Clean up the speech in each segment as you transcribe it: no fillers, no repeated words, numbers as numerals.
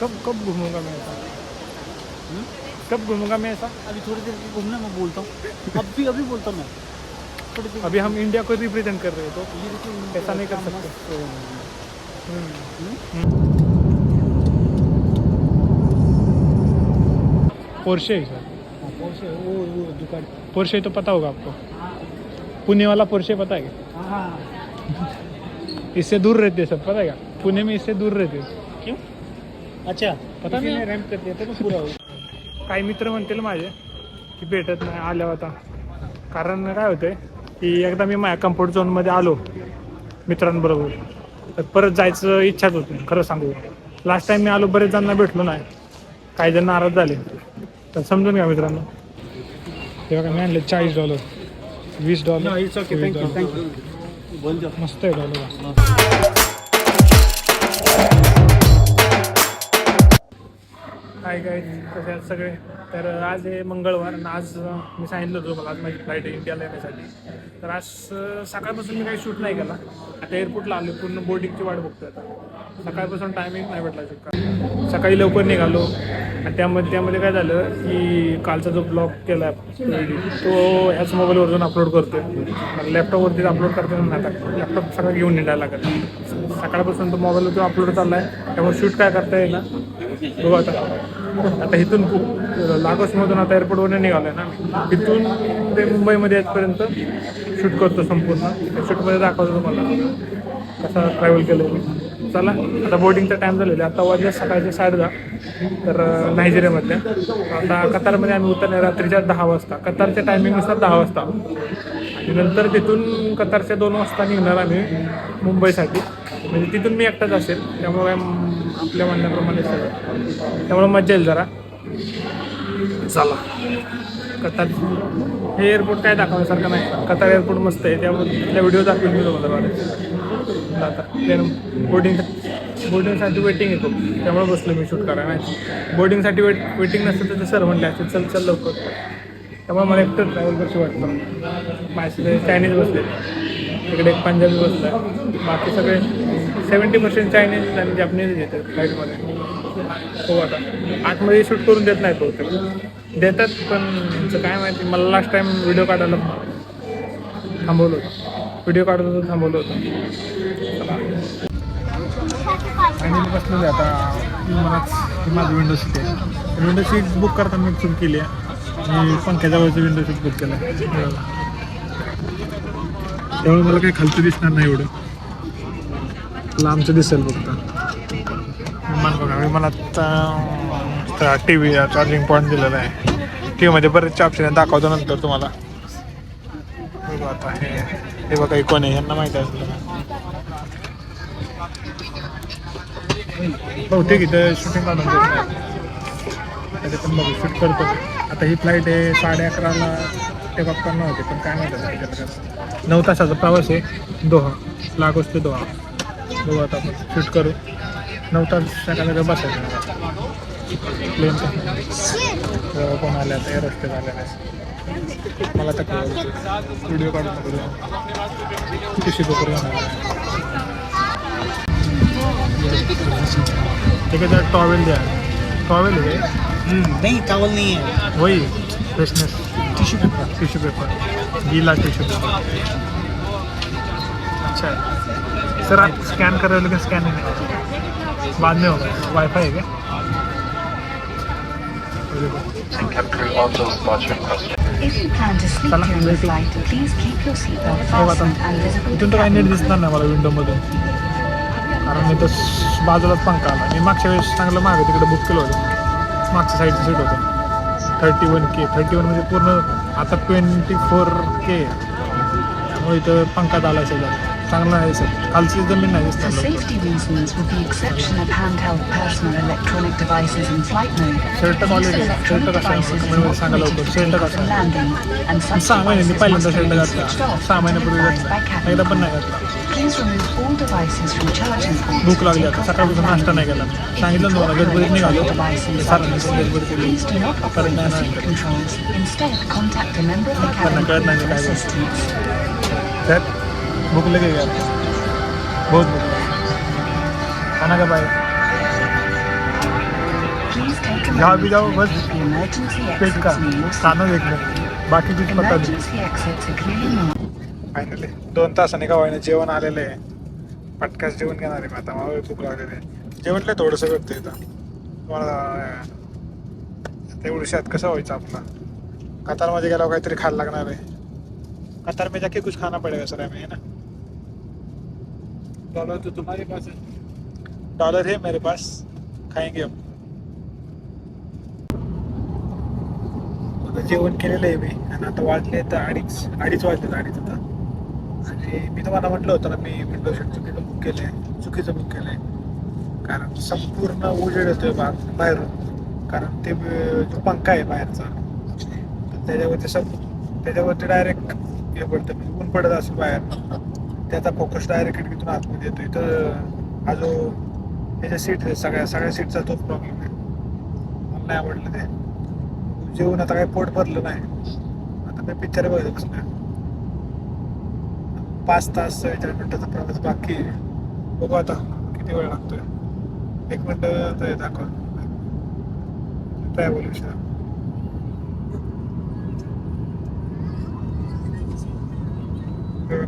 कब घूमूंगा मैं ऐसा? कब घूमूंगा मैं ऐसा? अभी थोड़ी देर घूमना मैं बोलता हूँ, अभी बोलता हूँ मैं थोड़ी देर। अभी हम इंडिया को रिप्रेजेंट कर रहे हैं तो ये देखिए ऐसा नहीं कर सकते। पोर्शे है सर, वो दुकान। पोर्शे तो पता होगा आपको, पुणे वाला पोर्शे पता है क्या? हाँ इससे दूर रहते हैं सब, पता है क्या? पुणे में इससे दूर रहते हैं. क्यों? अच्छा पता इसी नहीं. में रॅम्प करते येतं ना पुरा होईल. काही मित्र म्हणतील माझे की भेटत नाही आल्या होता. कारण काय होतंय की एकदा मी माझ्या कम्फर्ट झोनमध्ये आलो मित्रांबरोबर तर परत जायचं इच्छाच होत नाही. खरं सांगू, लास्ट टाइम मी आलो बरेच जणांना भेटलो नाही, काही जण नाराज झाले. तर समजून घ्या मित्रांनो. तेव्हा काय मी आणले $40, $20. It's okay, thank you. बोल मस्त आहे डॉलर. काय काय कसे आहेत सगळे. तर आज आहे मंगळवार आणि आज मी सांगितलं होतं मला आज माझी फ्लाईट आहे इंडियाला येण्यासाठी. तर आज सकाळपासून मी काही शूट नाही केला. आता एअरपोर्टला आलो, पूर्ण बोर्डिंगची वाट बघतोय आता. सकाळपासून टायमिंग नाही भेटला शूट. सकाळी लवकर निघालो आणि त्यामध्ये काय झालं की कालचा जो ब्लॉग केला तो ह्याच मोबाईलवरून अपलोड करतोय. लॅपटॉपवरतीच अपलोड करतोय ना, आता लॅपटॉप सगळं घेऊन निघायला लागत. सकाळपासून तो मोबाईलवर अपलोड चालला आहे, त्यामुळे शूट काय करता येईल ना बघू आता इथून लागोसमधून आता एअरपोर्टवरून निघालो आहे ना, इथून ते मुंबईमध्ये येतपर्यंत शूट करतो संपूर्ण. शूटमध्ये दाखवतो तुम्हाला कसा ट्रॅव्हल केलं मी. चला आता बोर्डिंगचा टाईम झालेला आहे. आता वाजले सकाळचे 10:30. तर नायजेरियामधल्या आता कतारमध्ये आम्ही उतरणार रात्रीच्या 10 वाजता. कतारच्या टायमिंगनुसार 10 वाजता आणि नंतर तिथून कतारच्या 2 वाजता निघणार आम्ही मुंबईसाठी. म्हणजे तिथून मी एकटाच असेल, त्यामुळे आपल्या म्हणण्याप्रमाणे सगळं, त्यामुळे मजा येईल जरा. चला कतार हे एअरपोर्ट काय दाखवण्यासारखं नाही. कतार एअरपोर्ट मस्त आहे, त्यामुळे तिथल्या व्हिडिओ दाखवेल मी तुम्हाला. आता बोर्डिंगसाठी वेटिंग येतो, त्यामुळे बसलो मी शूट करायला. नाही बोर्डिंगसाठी वेटिंग नसतं तर ते सर म्हणले असते चल लवकर. त्यामुळे मला एकटं ट्रॅव्हल कशी वाटतं. माझे चायनीज बसले, तिकडे एक पंजाबी बसला, बाकी सगळे 70% चायनीज आणि जॅपनीज येतात फ्लाईटमध्ये. हो आता आतमध्ये शूट करून देत नाही बहुतेक, देतात पण त्यांचं काय माहिती. मला लास्ट टाईम व्हिडिओ काढायला थांबवलं होतं, व्हिडिओ काढत होतं थांबवलं होतं. आणि मी बसलेलं आहे आता. माझी विंडो सीट आहे. विंडो सीट बुक करताना मी चूक केली आहे. मी पंख्याजवळचं विंडो सीट बुक केलं आहे, त्यामुळे मला काही खालचं दिसणार नाही, एवढं लांबचं दिसेल फक्त. विमान बघा, विमानात टी व्ही चार्जिंग पॉईंट दिलेला आहे. टी व्हीमध्ये बरेचसे ऑप्शन आहेत, दाखवतो नंतर तुम्हाला. बघू आता हे बघा कोण आहे, यांना माहिती आहे बहुतेक इथं शूटिंग काढून देत नाही. त्याचे पण बघू शूट करतो. आता ही फ्लाईट आहे 11:30ला टेकऑफ करणार होते, पण काय माहिती 9 तासाचा प्रवास आहे दोहा, लागोस ते दोहा. बघू आता आपण शूट करू. 9 तास एका जागा बसायचं प्लेनचं. कोण आले आता हे रस्ते झाले नाही. मला तर व्हिडिओ काढून करूया किती करूया. ठीक है सर, टॉवेल दिया है. टॉवेल है नहीं टॉवल नहीं है, वही फ्रेशनेस. टिश्यू पेपर, गीला टिश्यू पेपर. अच्छा है सर. आप स्कैन कर रहे हो लेकिन स्कैन नहीं बाद में होगा. वाईफाई है क्या? इथून तर काही नीट दिसणार नाही मला विंडोमधून, कारण मी तर बाजूलाच पंखा आला. मी मागच्या वेळेस चांगलं मागं तिकडे बुक केलं होतं, मागच्या साईडचं सीट होतं. 31K 31 म्हणजे पूर्ण. आता 24K, त्यामुळे इथं पंखात आला असेल. चांगलं आहे सर, खालची जमीन नाही दिसणार. शर्ट क्वालिटी, शर्ट कसं सांगा लवकर. शर्ट कसं 6 महिने मी पहिल्यांदा शर्ट घातला, 6 महिन्यापूर्वी घातला, एकदा पण नाही घातला. भूक लागली आता, सकाळपासून नाश्ता नाही केला. सांगितलं ना मला गडबडीत निघालो, सरांनी गडबड केली, परत नाही कळत नाही काय सर. भूक लगे यार, बहुत भूक. खाना का पाए यहाँ भी जाओ बस पेट का खाना देखणं, बाकी कुछ पता नाही. फायनली 2 तासाने का व्हायला जेवण आलेलं आहे. पटकाच जेवण घेणार आहे. आता मला भूक लागलेली आहे. जेवणलं थोडंसं करतो इथं तुम्हाला. तेवढं शात कसं व्हायचं आपला. कतारमध्ये गेल्यावर काहीतरी खायला लागणार आहे. कतार में जाके कुछ खाना पड़ेगा सर हमें, है ना. डॉलर तो तुम्हारे पास है. डॉलर है मेरे पास, खाएंगे हम. आता जेवण केलेलं आहे मी आणि आता वाजले तर अडीच वाजले आता. आणि मी तुम्हाला म्हटलं होतं ना, मी विंडो सीट चुकीचं बुक केलंय कारण संपूर्ण उजेड येतोय बाहेरून. कारण ते जो पंखा आहे बाहेरचा तर त्याच्यावरती डायरेक्ट हे पडतं, ऊन पडत असेल बाहेर, त्याचा फोकस डायरेक्ट खिडकीतून आतमध्ये येतोय. तर हा जो त्याच्या सीट आहे सगळ्या सीटचा तोच प्रॉब्लेम आहे. मला नाही आवडलं ते. जेवण आता काही पोट भरलं नाही. आता मी पिक्चर बघत बसलोय. 5 तास 40 मिनिटाचा प्रवास बाकी आहे. बघू आता किती वेळ लागतोय. 1 मिनिट दाखव ट्रॅव्हल विषय.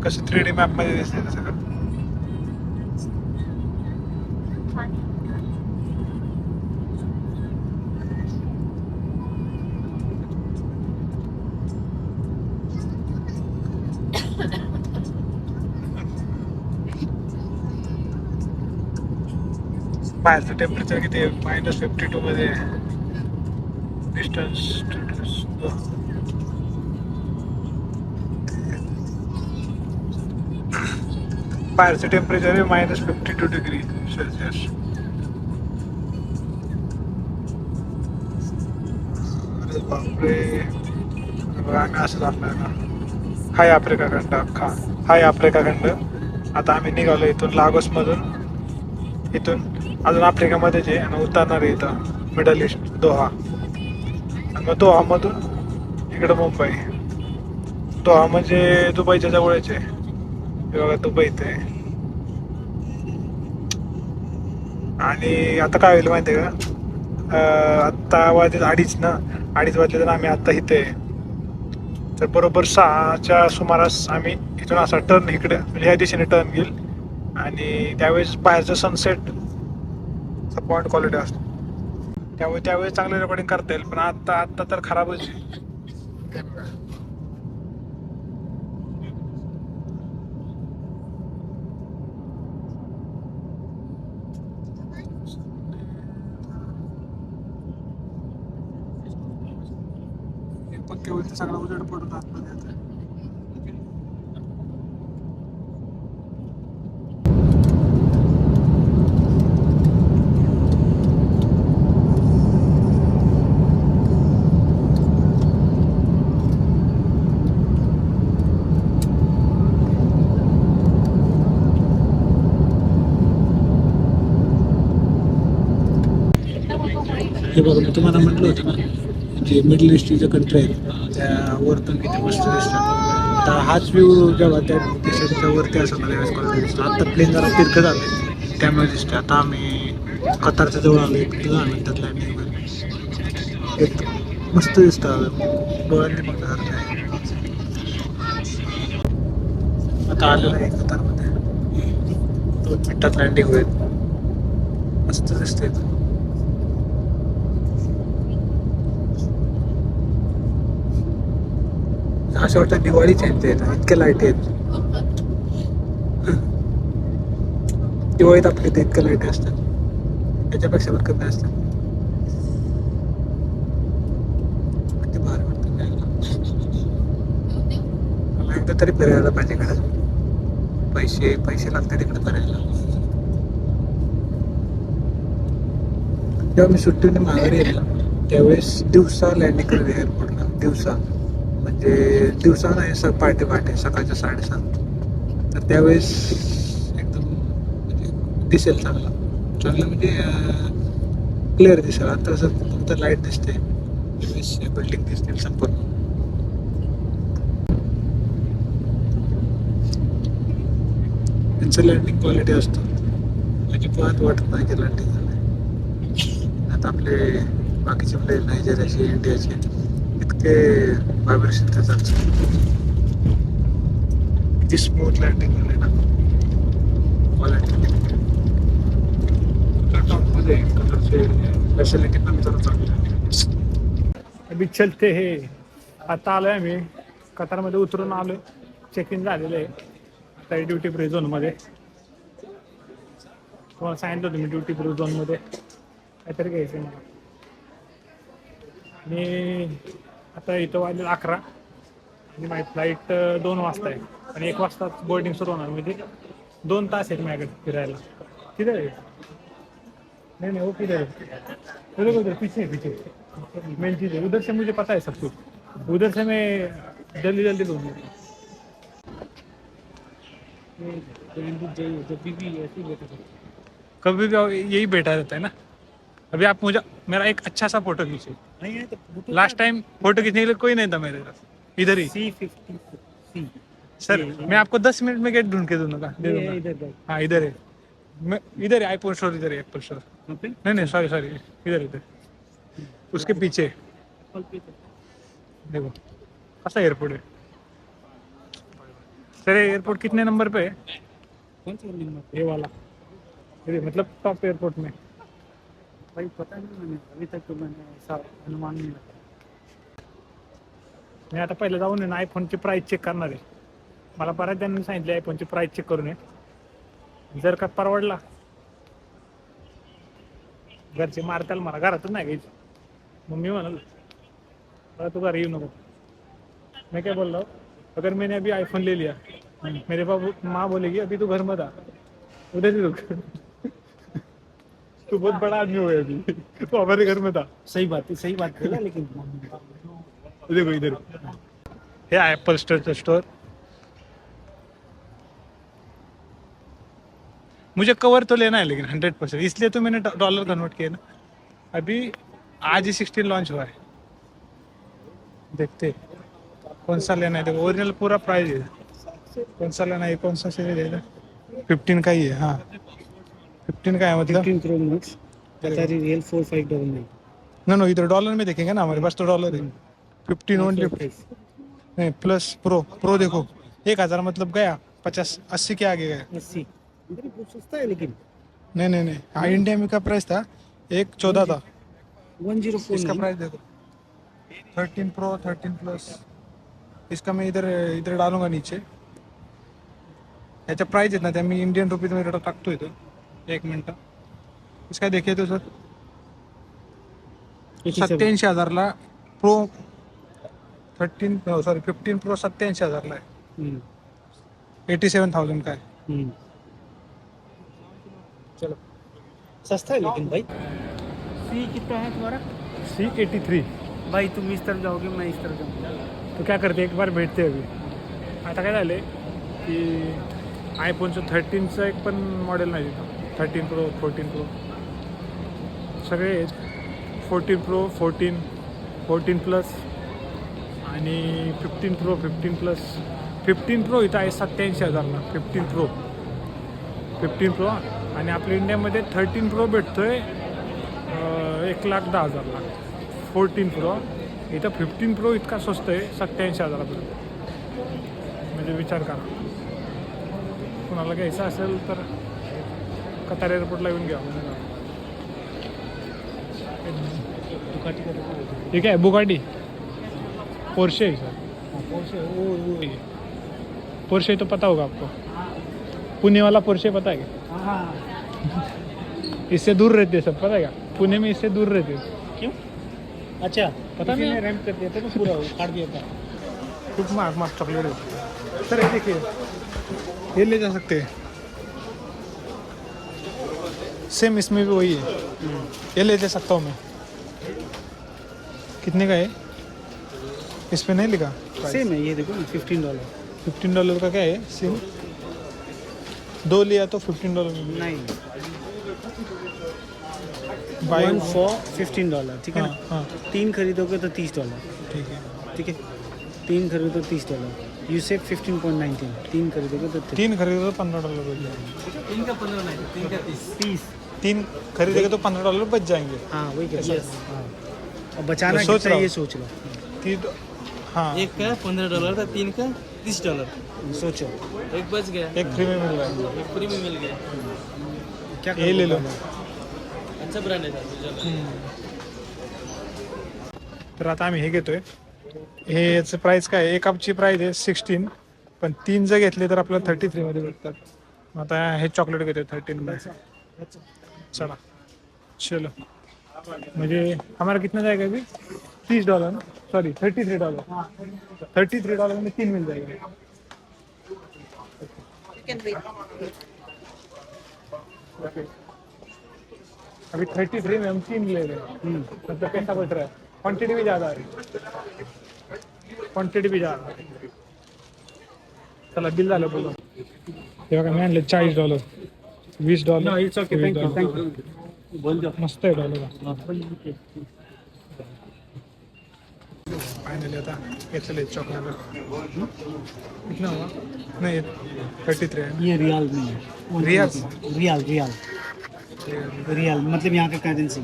कसं 3D मॅपमध्ये दिसतंय ते सगळं. बाहेरचं टेम्परेचर किती आहे? -52 मध्ये. डिस्टन्स बाहेरचं टेम्परेचर आहे -52 डिग्री सेल्सिअस. अरे बापरे. आम्ही असं झालं ना. हाय आफ्रिका खंड अख्खा. हाय आफ्रिका खंड. आता आम्ही निघालो इथून लागोसमधून. इथून अजून आफ्रिकामध्येच आहे आणि उतरणार आहे इथं मिडल ईस्ट दोहा. आणि मग दोहामधून इकडं मुंबई. दोहा म्हणजे दुबईच्या जवळच आहे. हे बघा दुबई इथे. आणि आता काय होईल माहिती आहे का, आत्ता वाजले 2:30 ना. 2:30 वाजले तर आम्ही आत्ता इथे आहे. तर बरोबर 6च्या सुमारास आम्ही इथून असा टर्न इकडे म्हणजे ह्या दिशेने टर्न घेईल. आणि त्यावेळेस बाहेरचं सनसेटचा पॉईंट क्वालिटी असतो. त्यावेळेस चांगलं रेकॉर्डिंग करता येईल. पण आत्ता तर खराबच आहे. पक्क्यावरती सगळा उजेड पडून आतमध्ये येतं. हे बघा मी तुम्हाला म्हटलं होतं ना, जे मिडल ईस्टच्या कंट्री आहेत त्या वरतून किती मस्त दिसतात. आता हाच व्ह्यू जेव्हा त्या देशाच्या वरती असं मला यावेळेस कॉल दिसतो. आता प्लेन जरा तिरकं झालं त्यामुळे दिसतं. आता आम्ही कतारच्या जवळ आलो. 10 मिनिटात लँडिंग होईल. एक मस्त दिसतं डोळ्यांनी बघण्यासारखं आहे. आता आलेलं आहे कतारमध्ये. 2 मिनिटात लँडिंग होईल. मस्त दिसते. असं वाटतं दिवाळीच येते. इतक्या लाईट आहेत. दिवाळीत आपल्या इथे इतक्या लाईट असतात. त्याच्यापेक्षा पण कमी असतात. किती भारी वाटतं जायला. मला एकदा तरी फिरायला पाहिजे इकडे. पैसे लागतात इकडे फिरायला. जेव्हा मी सुट्टीने माघारी येईल त्यावेळेस दिवसा लँडिंग करेल एअरपोर्टला. म्हणजे दिवसा नाही पहाटे सकाळच्या 7:30. तर त्यावेळेस एकदम म्हणजे दिसेल चांगलं म्हणजे क्लिअर दिसेल. आता असं फक्त लाईट दिसते. त्यावेळेस बिल्डिंग दिसतील संपूर्ण. त्यांचं लँडिंग क्वालिटी असतं. म्हणजे पाहत वाटत नाही की लँडिंग झालं. आता आपले बाकीचे प्लेन नायजेरियाचे इंडियाचे इतके व्हायब्रेशन त्याचं किती स्मूथ लँडिंग झाले ना टॉपमध्ये कलरचे फॅसिलिटी नंतर चांगली. अभी चलते हे आता आलोय आम्ही कतारमध्ये उतरून आलोय चेक इन झालेलं आहे आता ड्युटी फ्री झोनमध्ये तुम्हाला सांगितलं होतं मी ड्युटी फ्री झोनमध्ये काहीतरी घ्यायचं मला आणि आता इथं वाजले 11 आणि माझी फ्लाईट 2 वाजता आहे आणि 1 वाजता बोर्डिंग सुरू होणार म्हणजे 2 तास आहेत माझ्याकडे फिरायला किती आहे नहीं नहीं वो किधर है उधर उधर पीछे पीछे मेन चीज़ है उधर से मुझे पता है सब कुछ उधर से मैं जल्दी जल्दी दूंगा जब भी ऐसे ही बैठा था। कभी भी यही बैठा रहता है ना अभी आप मुझे मेरा एक अच्छा सा फोटो खींचे नहीं है तो लास्ट टाइम फोटो खींचने के लिए कोई नहीं था मेरे पास इधर ही C50 C सर मैं आपको 10 मिनट में गेट ढूंढ के दूंगा दे दूंगा इधर हाँ इधर है मैं इधर है आईफोन स्टोर इधर है एप्पल स्टोर नहीं नहीं सॉरी सॉरी इधर इधर उसके पीछे देखो कैसा एयरपोर्ट है सर एयरपोर्ट कितने नंबर पे है कौन सा नंबर ये वाला ये मतलब टॉप एयरपोर्ट में भाई पता नहीं मैंने अभी तक तो मैंने ऐसा अनुमान नहीं लगाया। मी आता पहिले जाऊन आहे ना आयफोनची प्राइस चेक करणार आहे मला बऱ्याच जणांनी सांगितले आयफोनची प्राइस चेक करून ये जर का परवडला घरचे मारताल मला घरातच नाही घ्यायची मग मी म्हणाल बरं तू घर येऊ नको मैं क्या बोल रहा हूँ अगर मैंने अभी आईफोन ले लिया मेरे बाबू माँ बोलेगी अभी तू घर मत आ उधर ही रुक तू बहुत बड़ा आदमी हो गया अभी तो हमारे घर में था सही बात बोला लेकिन देखो इधर हे आहे एप्पल स्टोरचं स्टोर मुझे कवर तो लेना है लेकिन 100% इसलिए तो मैंने डॉलर कन्वर्ट किया ना अभी आज ही 16 लॉन्च हुआ है देखते कौन सा लेना है देखो ओरिजिनल पूरा प्राइस है कौन सा लेना है कौन सा सीरीज है 15 का ही है हाँ 15 का है मतलब 15 प्रो मैक्स कतारी रियल 4599 नो इधर डॉलर में देखेंगे ना हमारे पास तो डॉलर है 15 ओनली नहीं प्लस प्रो देखो 1000 मतलब गया 50-80 के आगे गया 80 इधर बहुत सस्ता है लेकिन नहीं हाँ इंडिया में का प्राइस था 114 था 104 इसका प्राइस देखो 13 प्रो 13 प्लस इसका मैं इधर डालूंगा नीचे याच्या प्राइस आहेत ना त्या मी इंडियन रुपीज मध्ये टाकतो इथं 1 मिनिट इसका देखिए तो सर 87,000 ला प्रो 15 प्रो 87,000 ला है 87,000 का है चलो सस्ता है लेकिन भाई सी कितना है तुम्हारा C83 भाई तुम इस तरफ जाओगे मैं इस तरफ जाऊंगा तो क्या करते एक बार भेटते अभी आता काय झाले की आयफोनचं 13चं एक पण मॉडेल नाही तिथं 13 प्रो 14 प्रो सगळे आहेत 14 प्रो 14 प्लस आणि 15 प्रो 15 प्लस 15 प्रो इथं आहे 87,000ला 15 प्रो आणि आपल्या इंडियामध्ये 13 प्रो भेटतोय 1,10,000ला 14 प्रो इथं 15 प्रो इतका स्वस्त आहे 87,000पर्यंत म्हणजे विचार करा कोणाला घ्यायचं असेल तर कतार एअरपोर्टला येऊन घ्या ठीक आहे बुगाटी पोर्शे है सर पोर्शे तो पता होगा आपको पुणे वाला पोर्शे पता है क्या हाँ इससे दूर रहते हैं सब पता है क्या पुणे में इससे दूर रहते हैं क्यों अच्छा पता किसी नहीं। ने रैंप कर दिया था तो पूरा काट दिया था खूब मार्क चॉकलेट होती है सर ये देखिए ये ले जा सकते हैं सेम इसमें भी वही है ये ले जा सकता हूँ मैं कितने का है इस पे नहीं लिखा सेम है ये देखो $15 $15 का क्या है सिम 2 लिया तो $15 में नहीं बाय 1 for $15 ठीक है ना हाँ 3 खरीदोगे तो $30 ठीक है ठीक है 3 खरीदो तो $30 यू सेव 15.19 3 खरीदोगे तो 3 खरीदे तो $15 बच जाएंगे 3 का 15 नहीं 3 का 30 3 खरीदेंगे तो $15 बच जाएंगे हाँ वही कहता Yes. हूँ। हाँ अब बचाना सोच कितना रहा हूँ। ये सोच लो। ती हाँ एक का $15 था, 3 का $30। सोचो एक बच गया, एक फ्री में मिल रहा है. एक फ्री में मिल गया। क्या हे ले लो. अच्छा ब्रँड आहे सर. तर आता आम्ही हे घेतोय. हे याचं प्राईस काय आहे? एक कपची प्राईस आहे 16, पण 3 जर घेतले तर आपल्याला 33 मध्ये भेटतात. मग आता हे चॉकलेट घेतोय 13 मध्ये. चला चलो. म्हणजे हमारा कितना जाएगा अभी? $30 ना, सॉरी $33. $33 में 3 मिल जाएगा. ओके. अभी 33 में हम 3 ले रहे हैं. मतलब कैसा बच रहा है? क्वांटिटी भी ज़्यादा है. क्वांटिटी भी ज़्यादा है. चला बिल झालं बोलो. हे बघा मी आणले $40, $20. It's okay, thank you. बोल दो. मस्त आहे डॉलर. फायनली आता घेतलेलं आहे चॉकलेट. कितना हुआ? नहीं 33 है. ये रियाल में है. रियाल्स? रियाल रियाल रियाल मतलब यहाँ का करेंसी.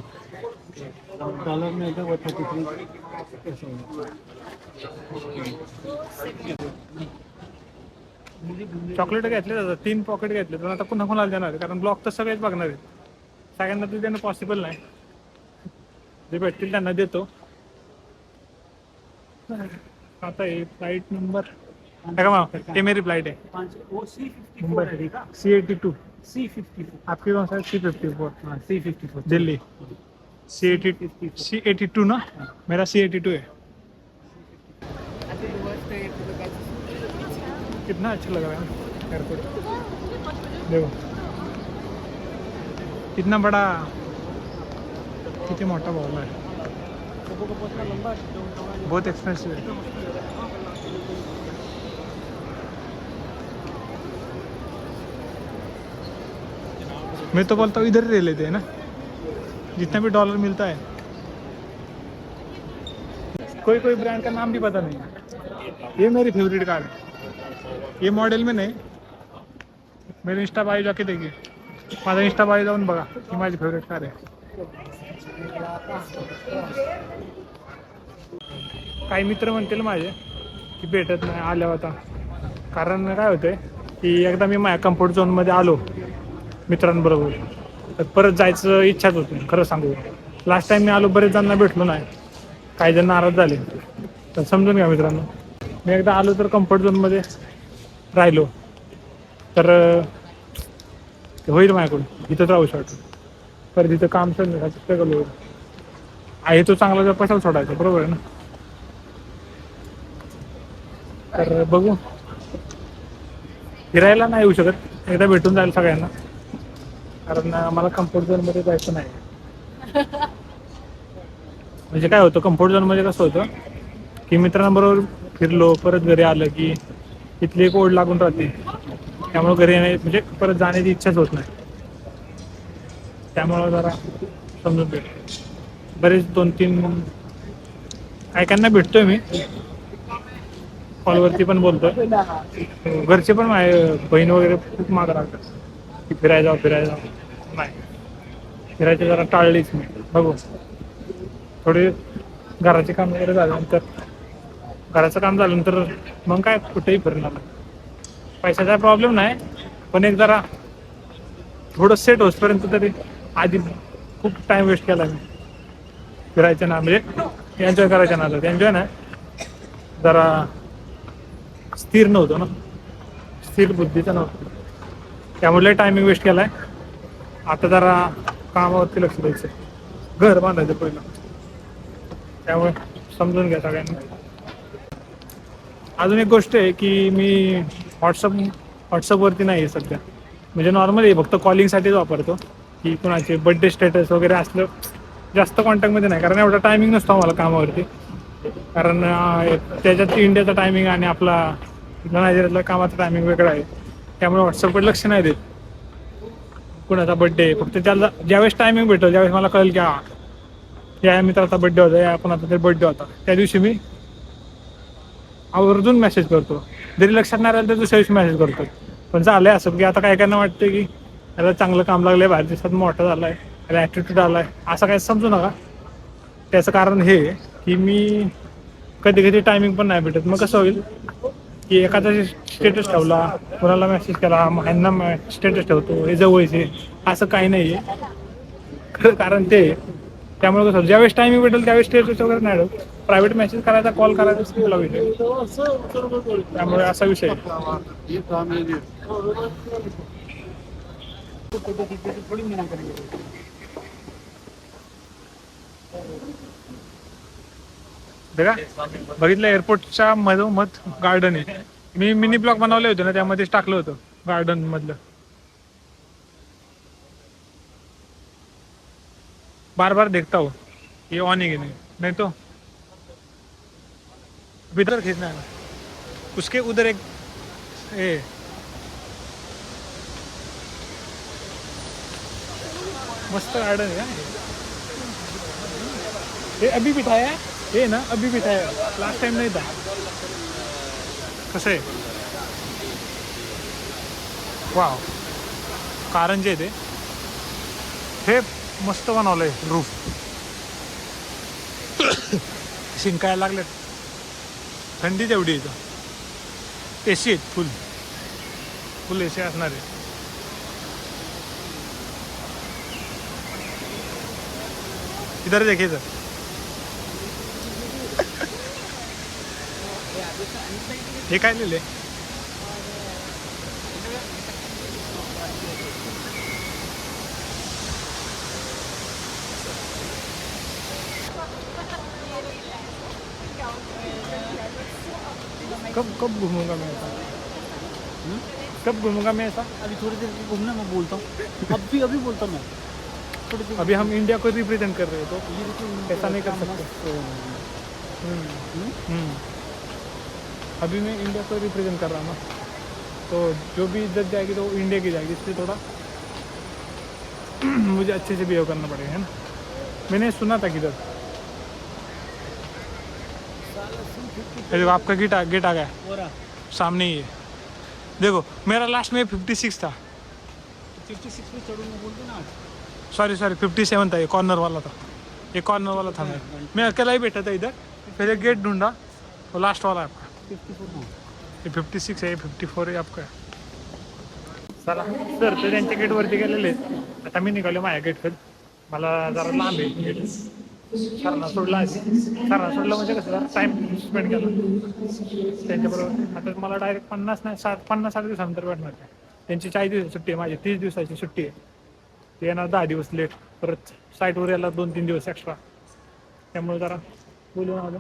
डॉलर में होता है वो 33. चॉकलेट घेतले जातात. 3 पॉकेट घेतले तर आता पुन्हा कोणाला देणार आहे? कारण ब्लॉक तर सगळेच बघणार आहेत. सगळ्यांना ते देणं पॉसिबल नाही. जे भेटतील त्यांना देतो. आता हे फ्लाईट नंबर हे मेरी फ्लाइट है. वो C54 मुंबई है का? C82. C54. आपकी कौन सा है? C54. हाँ C54. दिल्ली. C82 ना. मेरा C82 है. कितना अच्छा लग रहा है एयरपोर्ट. देखो कितना बड़ा, कितनी मोटा बॉल है. बहुत एक्सपेंसिव है. मैं तो बोलता हूँ इधर ही ले लेते हैं ना, जितना भी डॉलर मिलता है. कोई कोई ब्रांड का नाम भी पता नहीं. ये मेरी फेवरेट कार है. ये मॉडेल में नाही. मेरे इंस्टा बायो जाके देखिए. माझा इंस्टा बायो जाऊन बघा. ही माझी फेवरेट कार आहे. काही मित्र म्हणतील माझे की भेटत नाही आल्या होता. कारण काय होतंय की एकदा मी माझ्या कम्फर्ट झोनमध्ये आलो मित्रांबरोबर तर परत जायचं इच्छाच होत नाही. खरं सांगू, लास्ट टाइम मी आलो बरेच जणांना भेटलो नाही. काही जण नाराज झाले. तर समजून घ्या मित्रांनो, मी एकदा आलो तर कम्फर्ट झोनमध्ये राहिलो तर होईल माझ्याकडून. इथंच राहू शकतो. परत इथं काम स्ट्रगल होईल. आहे तो चांगला जर पैसा सोडायचा, बरोबर आहे ना. तर बघू, फिरायला नाही येऊ शकत. एकदा भेटून जाईल सगळ्यांना. कारण मला कम्फर्ट झोनमध्ये जायचं नाही. म्हणजे काय होतं कम्फर्ट झोनमध्ये कसं होतं की मित्रांबरोबर फिरलो परत घरी आलं की इथली एक ओढ लागून राहते. त्यामुळं घरी येणे म्हणजे परत जाण्याची इच्छाच होत नाही. त्यामुळं जरा समजून भेट. बरेच 2-3 ऐकांना भेटतोय मी, कॉलवरती पण बोलतोय. घरचे पण माझे बहीण वगैरे खूप मागं राहतात की फिरायला जाऊ. नाही, फिरायचं जरा टाळलीच मी. बघू थोडे घराचे काम वगैरे झाल्यानंतर, घराचं काम झाल्यानंतर मग काय कुठेही फिरणार. पैशाचा प्रॉब्लेम नाही, पण एक जरा थोडं सेट होसपर्यंत तरी आधी खूप टाइम वेस्ट केला मी फिरायचं ना. म्हणजे एन्जॉय करायचं ना. तर एन्जॉय नाही, जरा स्थिर नव्हतं ना, स्थिर बुद्धीचं नव्हतं. त्यामुळे टायमिंग वेस्ट केलाय. आता जरा कामावरती लक्ष द्यायचं. घर बांधायचं पहिलं. त्यामुळे समजून घ्या सगळ्यांनी. अजून एक गोष्ट आहे की मी व्हॉट्सअपवरती नाही आहे सध्या. म्हणजे नॉर्मल आहे, फक्त कॉलिंगसाठीच वापरतो. की कोणाचे बड्डे स्टेटस वगैरे असलं जास्त कॉन्टॅक्टमध्ये नाही. कारण एवढा टायमिंग नसतो आम्हाला कामावरती. कारण त्याच्यात इंडियाचा टायमिंग आणि आपला नायजेरियातला कामाचा टायमिंग वेगळा आहे. त्यामुळे व्हॉट्सअपकडे लक्ष नाही देत. कुणाचा बड्डे फक्त त्याला ज्यावेळेस टायमिंग भेटतो, ज्यावेळेस मला कळेल की या मित्राचा बड्डे होता, या कोणाचा तरी बड्डे होता, त्या दिवशी मी आवर्जून मेसेज करतो. जरी लक्षात नाही राहिलं तर दुसऱ्या दिवशी मेसेज करतो. पण झालं आहे असं की आता काय काय वाटतं की याला चांगलं काम लागलं आहे, बाहेर दिवसात मोठा झाला आहे, याला ॲटिट्यूड आला आहे, असं काय समजू नका. त्याचं कारण हे की मी कधी कधी टायमिंग पण नाही भेटत. मग कसं होईल की एखादा स्टेटस ठेवला, कोणाला मेसेज केला, ह्यांना स्टेटस ठेवतो, हे जवळचे, असं काही नाही आहे. खरं कारण ते त्यामुळे कसं ज्यावेळेस टायमिंग भेटेल त्यावेळेस स्टेटस वगैरे नाही ठेवत. प्रायव्हेट मेसेज करायचा, कॉल करायचा, सिंपल विषय. त्यामुळे असा विषय आहे. थोड़ी मना करेंगे. बघा बघितलं, एअरपोर्टच्या मधोमध गार्डन आहे. मी मिनी ब्लॉग बनवले होते ना, त्यामध्येच टाकलं होतं गार्डन मधलं. बार बार देखता हो ये ऑन है कि नहीं तो इधर खींचना है ना, उसके उधर एक ए मस्त गार्डन है ये. अभी बिठाया है ये ना, अभी बिठाया, लास्ट टाइम नहीं था. कसं आहे, वाव, कारंजे ते हे मस्त बनवलंय रूफ. शिंकायला लागले, थंडी तेवढी इथं. एसी आहेत, फुल फुल एसी असणार आहे. इधर देखिए सर, हे काय लिहिले, कब कब घूमूंगा मैं ऐसा, कब घूमूंगा मैं ऐसा. अभी थोड़ी देर घूमना, मैं बोलता हूँ. अभी बोलता हूँ मैं. थोड़ी देर. अभी हम इंडिया को रिप्रेजेंट कर रहे हो तो ये देखिए, ऐसा नहीं कर सकते. अभी मैं इंडिया को रिप्रेजेंट कर रहा हूँ ना, तो जो भी इज्जत जाएगी तो इंडिया की जाएगी. इसलिए थोड़ा मुझे अच्छे से बिहेव करना पड़ेगा, है ना. मैंने सुना था किधर, देखो आपका गेट आ गया सामने ही है. देखो मेरा लास्ट में 56 था, 56 पे चढ़ूँ मैं बोलते ना. सॉरी 57 था. ये कॉर्नर वाला था, ये कॉर्नर वाला था. मैं अकेला ही बैठा था इधर. फिर एक गेट ढूंढा, वो लास्ट वाला है आपका. 54. ये 56 आहे, 54 आहे आपका. चला सर, ते त्यांच्या गेटवरती गेलेले आहेत. आता मी निघालो माझ्या गेटकडे. मला जरा लांब आहे गेट. सरांना सोडला म्हणजे कसं जरा टाईम स्पेंड केला त्यांच्याबरोबर. आता मला डायरेक्ट 50-60 दिवसानंतर भेटणार आहे. त्यांची 40 दिवसाची सुट्टी आहे, माझी 30 दिवसाची सुट्टी आहे. ते येणार 10 दिवस लेट, परत साईटवर यायला 2-3 दिवस एक्स्ट्रा. त्यामुळे जरा बोलून आलो.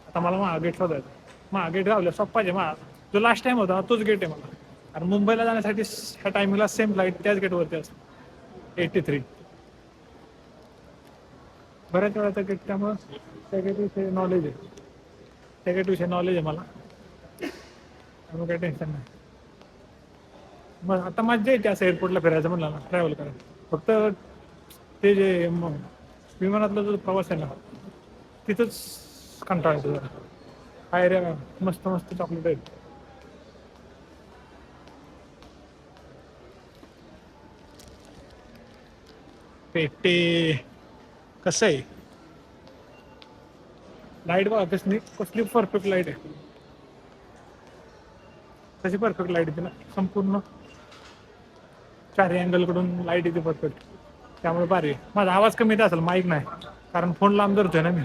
आता मला माझा गेट शोधायचा. माझा गेट गावला सोप्पा आहे. माझा जो लास्ट टाइम होता तोच गेट आहे मला. आणि मुंबईला जाण्यासाठी ह्या टायमिंगला सेम फ्लाईट त्याच गेटवरती असते, 83. बऱ्याच वेळाचा गेट, त्यामुळं त्या गेटविषयी नॉलेज आहे. त्या गेटविषयी नॉलेज आहे मला, त्यामुळे काही टेन्शन नाही. मग आता मजा येते असं एअरपोर्टला फिरायचं म्हणलं ना, ट्रॅव्हल करायचं. फक्त ते जे विमानातला जो प्रवास आहे ना, तिथंच कंटाळा येतो जरा. काय रे, मस्त मस्त चॉकलेट आहेत. पेटे कसं आहे, लाईट बघा कसली परफेक्ट लाईट आहे. कशी परफेक्ट लाईट येते ना, संपूर्ण 4 अँगलकडून लाईट येते परफेक्ट. त्यामुळे भारी आहे. माझा आवाज कमी येत असेल, माईक नाही, कारण फोन लांब धरतोय ना मी.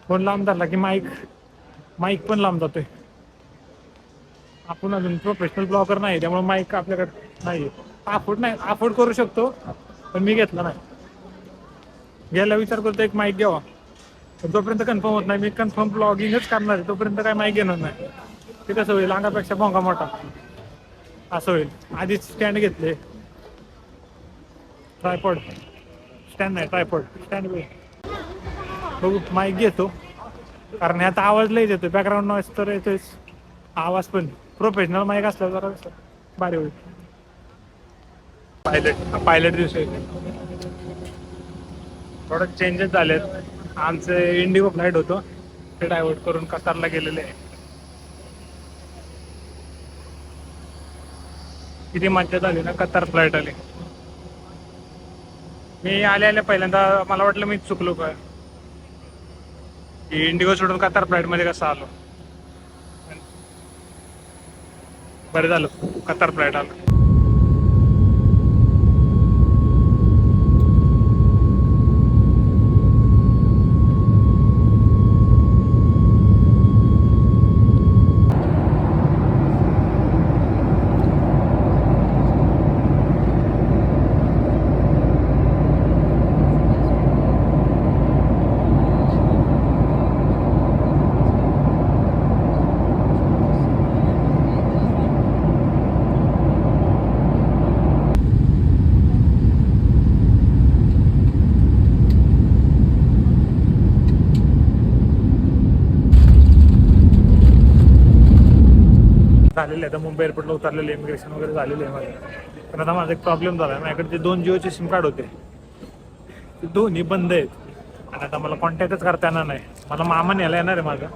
फोन लांब धरला की माईक पण लांब जातोय. आपण अजून प्रोफेशनल ब्लॉगर नाही, त्यामुळे माईक आपल्याकडे नाही. अफोर्ड करू शकतो, पण मी घेतला नाही. घ्यायला विचार करतो एक माईक घ्यावा, जोपर्यंत कन्फर्म होत नाही. मी कन्फर्म ब्लॉगिंगच करणार आहे, तोपर्यंत काय माईक घेणार नाही. ते कसं होईल, अंगापेक्षा भोंगा मोठा असं होईल. आधीच स्टँड घेतले, ट्रायपॉड स्टँड बघू. माईक घेतो, कारण ह्यात आवाज लई येतोय, बॅकग्राऊंड नॉईस तर येतोयच. आवाज पण प्रोफेशनल माईक असल्यावर जरा भारी होईल. पायलट दिवशी थोडं चेंजेस झालेत. आमचं इंडिगो फ्लाईट होतं, ते डायव्हर्ट करून कतारला गेलेले आहे. किती मज्जा झाली ना, कतार फ्लाईट आली. मी आले पहिल्यांदा मला वाटलं मी चुकलो काय, इंडिगो सोडून कतार फ्लाईटमध्ये कसं आलो. बरं झालं कतार फ्लाईट आलं. झालेलं आहे. आता मुंबई एअरपोर्टला उतरलेलं इमिग्रेशन वगैरे झालेलं आहे माझं. पण आता माझा एक प्रॉब्लेम झाला आहे. माझ्याकडे जे 2 जिओचे सिम कार्ड होते ते दोन्ही बंद आहेत आणि आता मला कॉन्टॅक्टच करता येणार नाही. मला मामा न्यायला येणार आहे माझा.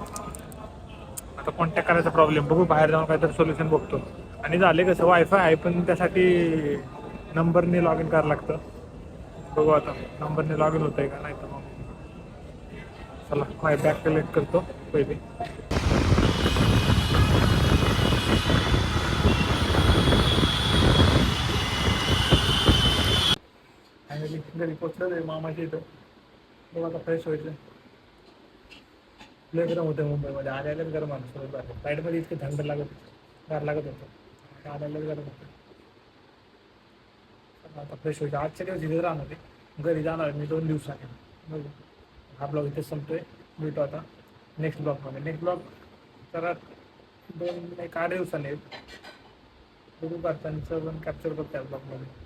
आता कॉन्टॅक्ट करायचा प्रॉब्लेम, बघू बाहेर जाऊन काहीतरी सोल्युशन बघतो. आणि झाले कसं वायफाय आहे पण त्यासाठी नंबरने लॉग इन करावं लागतं. बघू आता नंबरने लॉग इन होतं आहे का नाही तर मग चला माझी बॅग कलेक्ट करतो पहिले. फायनली घरी पोचलं आहे मामाच्या इथं. बघू आता फ्रेश व्हायचं. लय गरम होतं मुंबईमध्ये, आल्यालाच गरम आलं सगळं झालं. फ्लाईटमध्ये इतके थंड गार लागत होतं, आल्यालाच गरम होतं. आता फ्रेश व्हायचं. आजच्या दिवस इथे राहणार आहे, घरी जाणार आहे मी 2 दिवसांनी. बघू हा ब्लॉग इथेच संपतोय. भेटू आता नेक्स्ट ब्लॉगमध्ये. नेक्स्ट ब्लॉग जरा 8 दिवसांनी येईल. बघू भारतांचं पण कॅप्चर करतो त्या ब्लॉगमध्ये.